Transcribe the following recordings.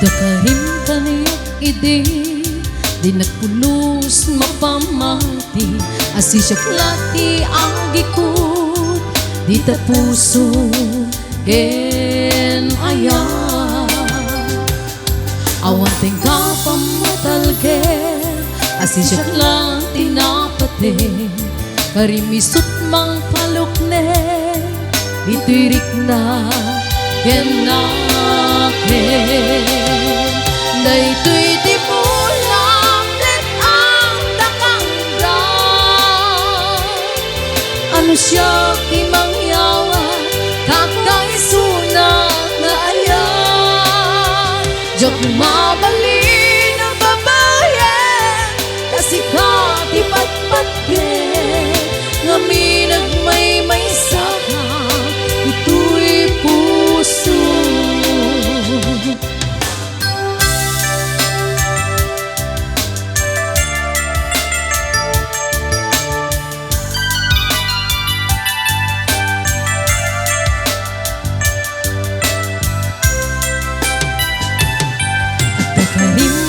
Dakarim kaniyak idi di nagpulos mapamati asi syaklati ang gikut di tapuso ken ayan awan tingka pamatalge asi syaklati napate karimisut mang palukne ditirik na ken naken daytoy di pulang let ang takanggan ano siya di mangyawa kakaisuna na ayan jok mabalin ang babayan kasi ka di patpatgen ngaminag may saka ito'y puso.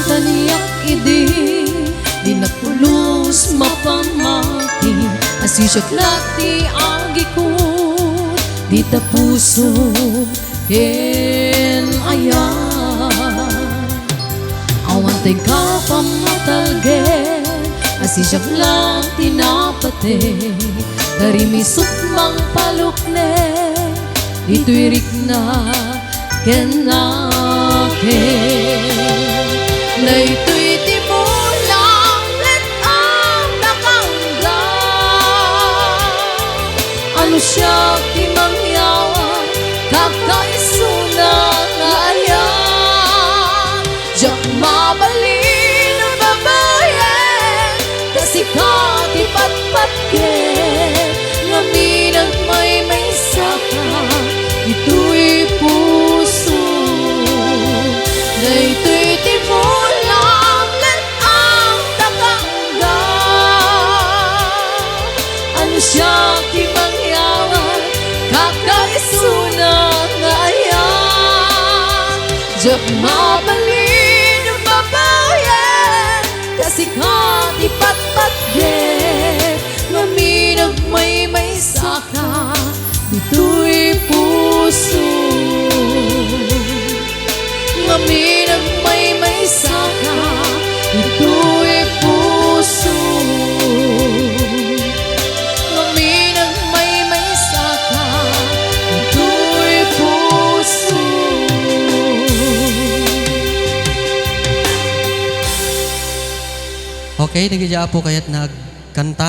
Kaniyak idi di napulos mapamati asi syaklati ang gikut di tapuso ken ayan awan tingka pamatalge asi syaklati napate karimisut mang palukne dituirik na ken naken daytoy di pulang let ang nakanggan ano siya di mangyawa kakaisuna nga ayan diyak mabalin ang babayan kasi ka di patpatgen ngaminag may saka ito'y puso daytoy di pulang let ang takanggan ano siya di mangyawan kakaisuna nga ayan diyak mabalin ang babayan kasi ka di patpatgen ngaminag may saka ito'y puso ngaminag may saka ito'y puso ngaminag may saka ito'y puso. Okay, nagigya po kaya't nagkanta